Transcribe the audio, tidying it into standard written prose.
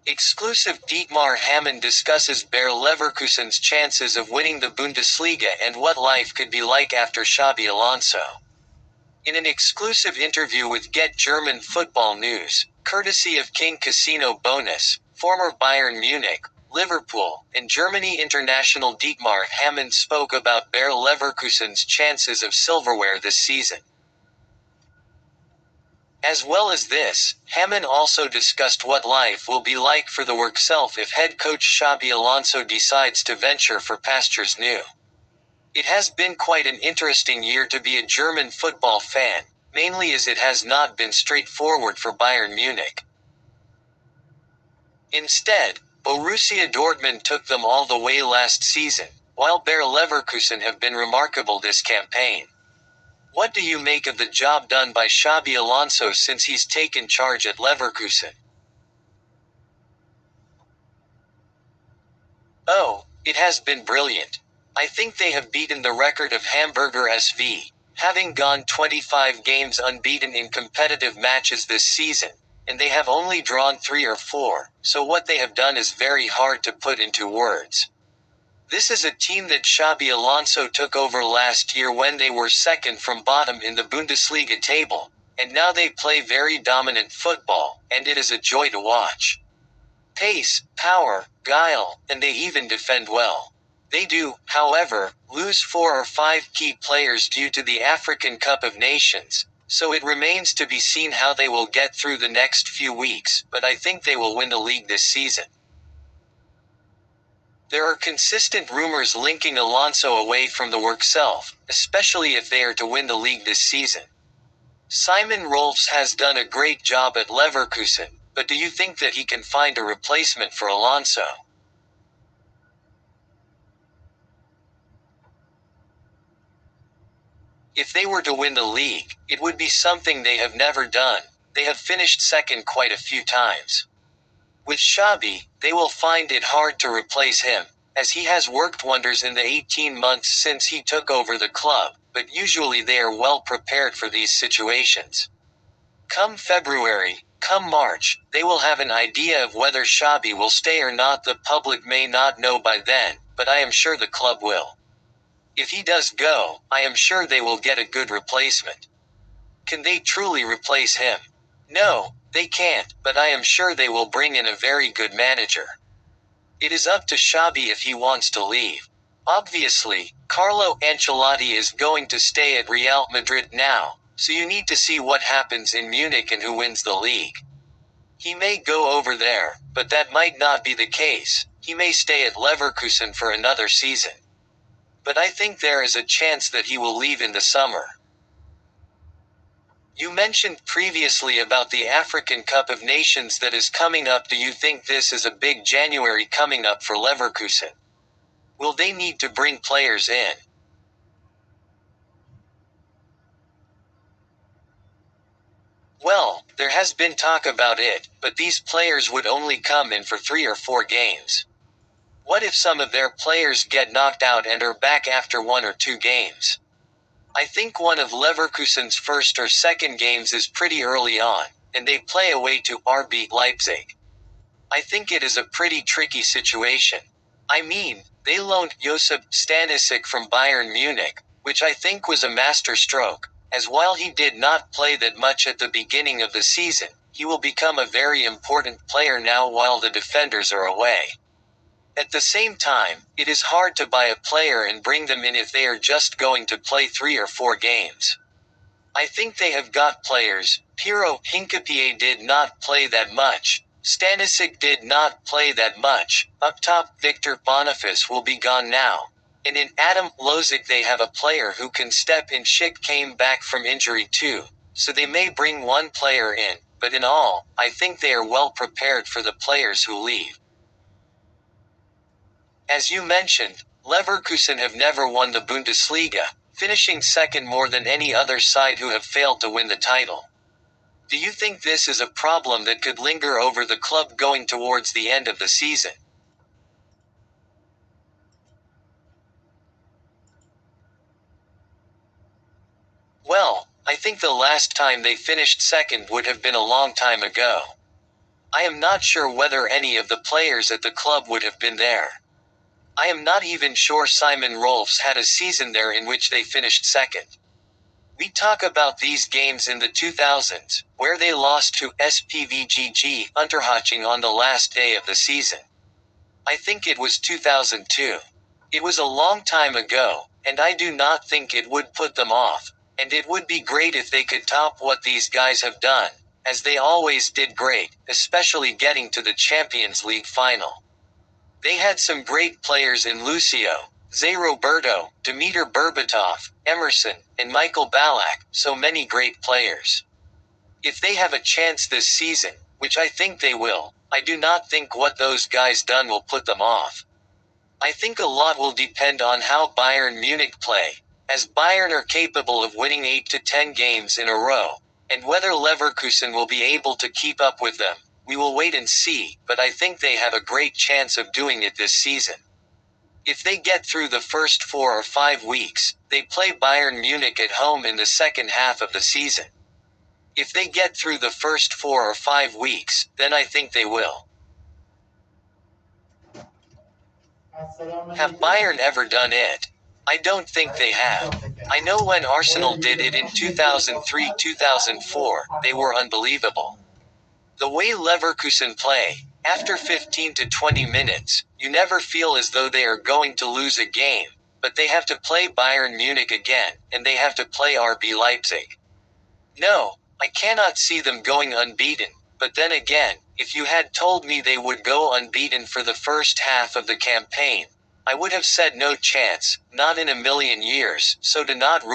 Exclusive Dietmar Hammann discusses Bayer Leverkusen's chances of winning the Bundesliga and what life could be like after Xabi Alonso. In an exclusive interview with Get German Football News, courtesy of King Casino Bonus, former Bayern Munich, Liverpool, and Germany international Dietmar Hammann spoke about Bayer Leverkusen's chances of silverware this season. As well as this, Hammann also discussed what life will be like for the workself if head coach Xabi Alonso decides to venture for pastures new. It has been quite an interesting year to be a German football fan, mainly as it has not been straightforward for Bayern Munich. Instead, Borussia Dortmund took them all the way last season, while Bayer Leverkusen have been remarkable this campaign. What do you make of the job done by Xabi Alonso since he's taken charge at Leverkusen? Oh, it has been brilliant. I think they have beaten the record of Hamburger SV, having gone 25 games unbeaten in competitive matches this season, and they have only drawn 3 or 4, so what they have done is very hard to put into words. This is a team that Xabi Alonso took over last year when they were second from bottom in the Bundesliga table, and now they play very dominant football, and it is a joy to watch. Pace, power, guile, and they even defend well. They do, however, lose 4 or 5 key players due to the African Cup of Nations, so it remains to be seen how they will get through the next few weeks, but I think they will win the league this season. There are consistent rumors linking Alonso away from the workself, especially if they are to win the league this season. Simon Rolfs has done a great job at Leverkusen, but do you think that he can find a replacement for Alonso? If they were to win the league, it would be something they have never done. They have finished second quite a few times. With Xabi, they will find it hard to replace him, as he has worked wonders in the 18 months since he took over the club, but usually they are well prepared for these situations. Come February, come March, they will have an idea of whether Xabi will stay or not. The public may not know by then, but I am sure the club will. If he does go, I am sure they will get a good replacement. Can they truly replace him? No, they can't, but I am sure they will bring in a very good manager. It is up to Xabi if he wants to leave. Obviously, Carlo Ancelotti is going to stay at Real Madrid now, so you need to see what happens in Munich and who wins the league. He may go over there, but that might not be the case. He may stay at Leverkusen for another season. But I think there is a chance that he will leave in the summer. You mentioned previously about the African Cup of Nations that is coming up. Do you think this is a big January coming up for Leverkusen? Will they need to bring players in? Well, there has been talk about it, but these players would only come in for 3 or 4 games. What if some of their players get knocked out and are back after 1 or 2 games? I think one of Leverkusen's first or second games is pretty early on, and they play away to RB Leipzig. I think it is a pretty tricky situation. I mean, they loaned Josip Stanisic from Bayern Munich, which I think was a master stroke, as while he did not play that much at the beginning of the season, he will become a very important player now while the defenders are away. At the same time, it is hard to buy a player and bring them in if they are just going to play 3 or 4 games. I think they have got players. Piero Hincapié did not play that much. Stanisic did not play that much. Up top, Victor Boniface will be gone now. And in Adam Lozic they have a player who can step in. Schick came back from injury too, so they may bring one player in, but in all, I think they are well prepared for the players who leave. As you mentioned, Leverkusen have never won the Bundesliga, finishing second more than any other side who have failed to win the title. Do you think this is a problem that could linger over the club going towards the end of the season? Well, I think the last time they finished second would have been a long time ago. I am not sure whether any of the players at the club would have been there. I am not even sure Simon Rolfs had a season there in which they finished second. We talk about these games in the 2000s, where they lost to SPVGG Unterhaching on the last day of the season. I think it was 2002. It was a long time ago, and I do not think it would put them off, and it would be great if they could top what these guys have done, as they always did great, especially getting to the Champions League final. They had some great players in Lucio, Zé Roberto, Dimitar Berbatov, Emerson, and Michael Ballack, so many great players. If they have a chance this season, which I think they will, I do not think what those guys done will put them off. I think a lot will depend on how Bayern Munich play, as Bayern are capable of winning 8 to 10 games in a row, and whether Leverkusen will be able to keep up with them, we will wait and see, but I think they have a great chance of doing it this season. If they get through the first 4 or 5 weeks, they play Bayern Munich at home in the second half of the season. If they get through the first 4 or 5 weeks, then I think they will. Have Bayern ever done it? I don't think they have. I know when Arsenal did it in 2003-2004, they were unbelievable. The way Leverkusen play, after 15 to 20 minutes, you never feel as though they are going to lose a game, but they have to play Bayern Munich again, and they have to play RB Leipzig. No, I cannot see them going unbeaten, but then again, if you had told me they would go unbeaten for the first half of the campaign, I would have said no chance, not in a million years, so do not rule